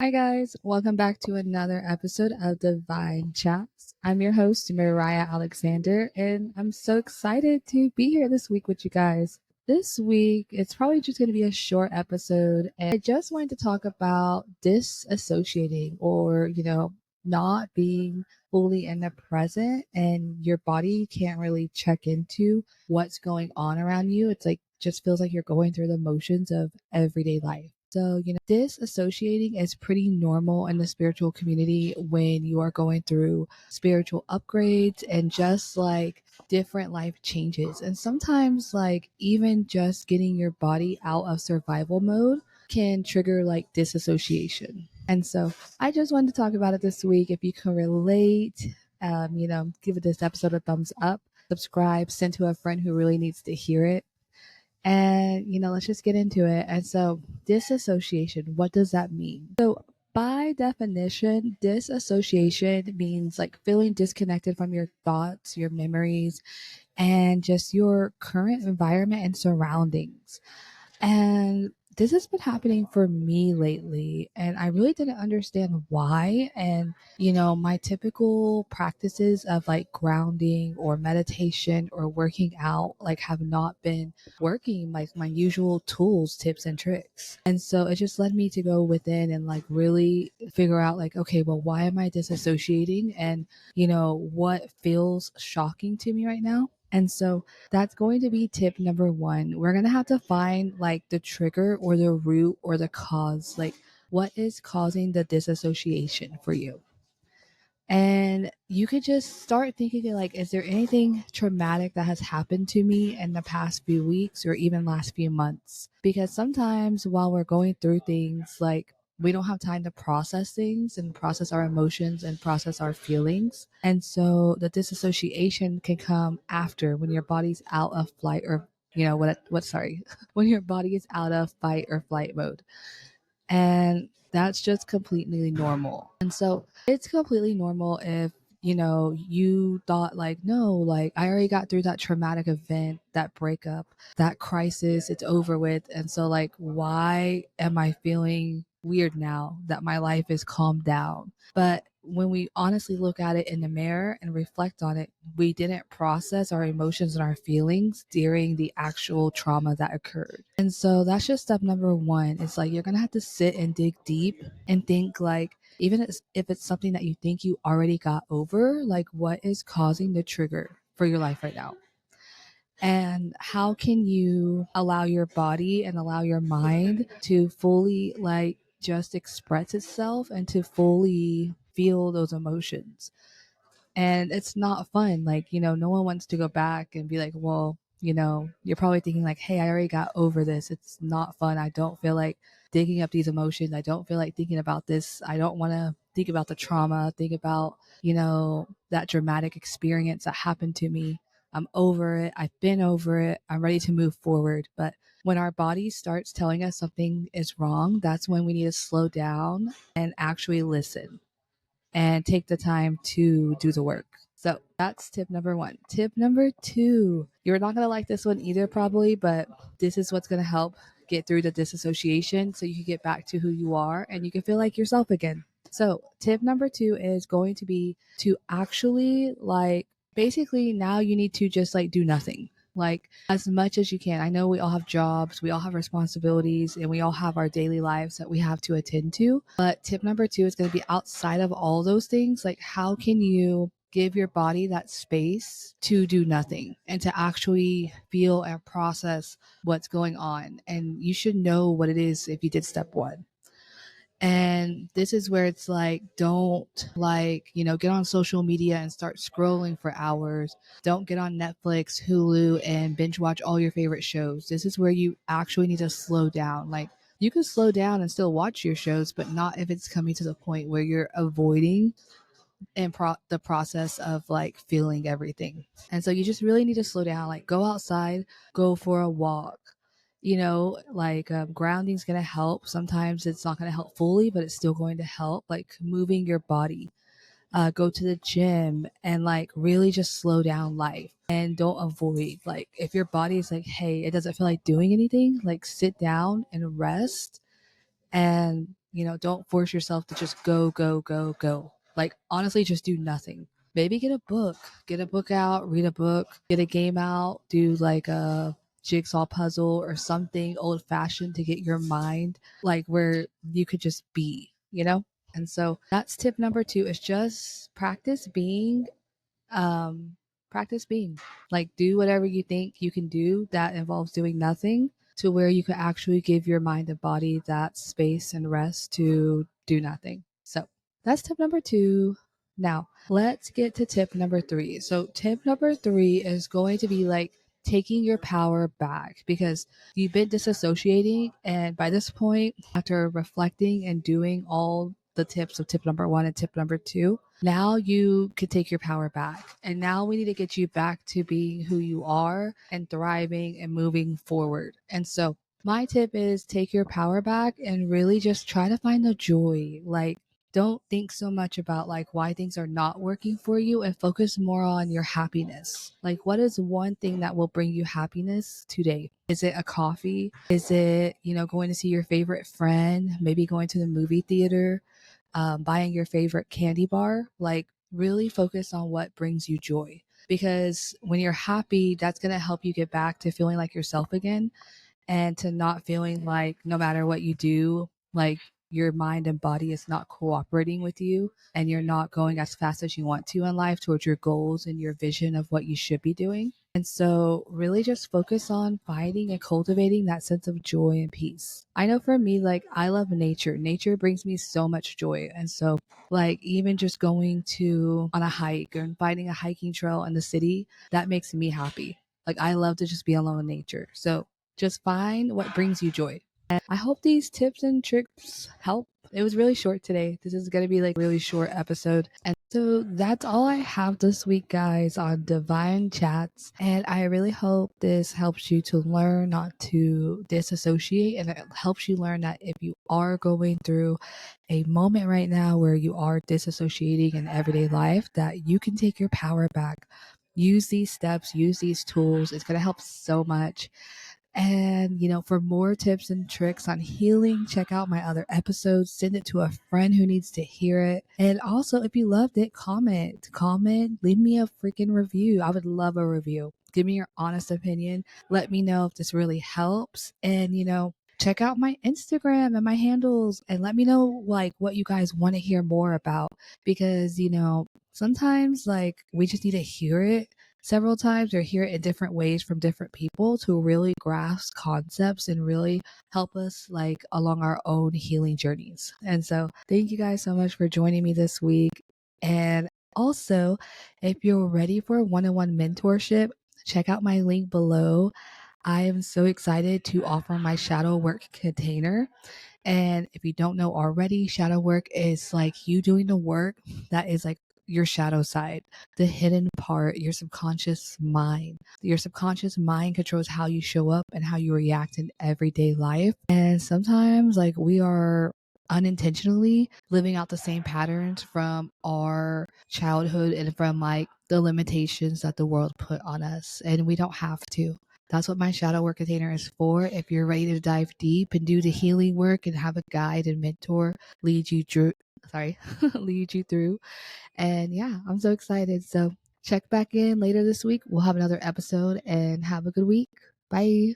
Hi, guys. Welcome back to another episode of Divine Chats. I'm your host, Mariah Alexander, and I'm so excited to be here this week with you guys. This week, it's probably just going to be a short episode, and I just wanted to talk about disassociating or, not being fully in the present, and your body can't really check into what's going on around you. It's like, just feels like you're going through the motions of everyday life. So, disassociating is pretty normal in the spiritual community when you are going through spiritual upgrades and just like different life changes. And sometimes, like, even just getting your body out of survival mode can trigger like disassociation. And so, I just wanted to talk about it this week. If you can relate, give this episode a thumbs up, subscribe, send to a friend who really needs to hear it. And, let's just get into it. And so, disassociation, what does that mean? So, by definition, disassociation means like feeling disconnected from your thoughts, your memories, and just your current environment and surroundings. And this has been happening for me lately, and I really didn't understand why. And, my typical practices of like grounding or meditation or working out, like, have not been working like my usual tools, tips, and tricks. And so it just led me to go within and like really figure out, like, okay, well, why am I disassociating? And, what feels shocking to me right now? And so that's going to be tip number one. We're going to have to find like the trigger or the root or the cause, like what is causing the disassociation for you. And you could just start thinking like, is there anything traumatic that has happened to me in the past few weeks or even last few months? Because sometimes while we're going through things, like, we don't have time to process things and process our emotions and process our feelings. And so the disassociation can come after, when your body's out of flight or, sorry, when your body is out of fight or flight mode. And that's just completely normal. And so it's completely normal if, you thought like, no, like, I already got through that traumatic event, that breakup, that crisis, it's over with. And so, like, why am I feeling weird now that my life is calmed down? But when we honestly look at it in the mirror and reflect on it, we didn't process our emotions and our feelings during the actual trauma that occurred. And so that's just step number one. It's like, you're going to have to sit and dig deep and think, like, even if it's something that you think you already got over, like, what is causing the trigger for your life right now? And how can you allow your body and allow your mind to fully, like, just express itself and to fully feel those emotions? And it's not fun. Like, no one wants to go back and be like, well, you're probably thinking like, hey, I already got over this. It's not fun. I don't feel like digging up these emotions. I don't feel like thinking about this. I don't want to think about the trauma, think about, that dramatic experience that happened to me. I'm over it. I've been over it. I'm ready to move forward. But when our body starts telling us something is wrong, that's when we need to slow down and actually listen and take the time to do the work. So that's tip number one. Tip number two, you're not going to like this one either, probably, but this is what's going to help get through the disassociation so you can get back to who you are and you can feel like yourself again. So, tip number two is going to be to actually, like, basically now you need to just like do nothing, like, as much as you can. I know we all have jobs, we all have responsibilities, and we all have our daily lives that we have to attend to. But tip number two is going to be outside of all those things. Like, how can you give your body that space to do nothing and to actually feel and process what's going on? And you should know what it is if you did step one. And this is where it's like, don't, like, get on social media and start scrolling for hours. Don't get on Netflix, Hulu, and binge watch all your favorite shows. This is where you actually need to slow down. Like, you can slow down and still watch your shows, but not if it's coming to the point where you're avoiding and the process of like feeling everything. And so you just really need to slow down, like, go outside, go for a walk. Like, grounding's going to help. Sometimes it's not going to help fully, but it's still going to help, like moving your body. Go to the gym and like really just slow down life and don't avoid. Like, if your body is like, hey, it doesn't feel like doing anything, like, sit down and rest and don't force yourself to just go, go, go, go. Like, honestly, just do nothing. Maybe get a book out, read a book, get a game out, do like a jigsaw puzzle or something old fashioned to get your mind like where you could just be. And so that's tip number 2 is just um practice being like do whatever you think you can do that involves doing nothing to where you can actually give your mind and body that space and rest to do nothing. So that's tip number 2. Now let's get to tip number 3. So tip number 3 is going to be like taking your power back because you've been disassociating, and by this point after reflecting and doing all the tips of tip number 1 and tip number 2, now you could take your power back. And now we need to get you back to being who you are and thriving and moving forward. And so my tip is take your power back and really just try to find the joy. Like, don't think so much about like why things are not working for you and focus more on your happiness. Like, what is one thing that will bring you happiness today? Is it a coffee? Is it, going to see your favorite friend? Maybe going to the movie theater? Buying your favorite candy bar? Like, really focus on what brings you joy. Because when you're happy, that's going to help you get back to feeling like yourself again and to not feeling like no matter what you do, like your mind and body is not cooperating with you and you're not going as fast as you want to in life towards your goals and your vision of what you should be doing. And so really just focus on finding and cultivating that sense of joy and peace. I know for me, like I love nature. Nature brings me so much joy. And so like even just going to on a hike and finding a hiking trail in the city, that makes me happy. Like I love to just be alone in nature. So just find what brings you joy. And I hope these tips and tricks help. It was really short today. This is going to be like a really short episode. And so that's all I have this week, guys, on Divine Chats. And I really hope this helps you to learn not to disassociate, and it helps you learn that if you are going through a moment right now where you are disassociating in everyday life, that you can take your power back. Use these steps, use these tools. It's going to help so much. And, for more tips and tricks on healing, check out my other episodes. Send it to a friend who needs to hear it. And also, if you loved it, comment, leave me a freaking review. I would love a review. Give me your honest opinion. Let me know if this really helps. And, check out my Instagram and my handles and let me know like what you guys want to hear more about, because, sometimes like we just need to hear it several times or hear it in different ways from different people to really grasp concepts and really help us like along our own healing journeys. And so thank you guys so much for joining me this week. And also, if you're ready for one-on-one mentorship, check out my link below. I am so excited to offer my shadow work container. And if you don't know already, shadow work is like you doing the work that is like your shadow side, the hidden part, your subconscious mind. Your subconscious mind controls how you show up and how you react in everyday life. And sometimes like we are unintentionally living out the same patterns from our childhood and from like the limitations that the world put on us. And we don't have to. That's what my shadow work container is for. If you're ready to dive deep and do the healing work and have a guide and mentor lead you through, lead you through. And yeah, I'm so excited. So check back in later this week. We'll have another episode and have a good week. Bye.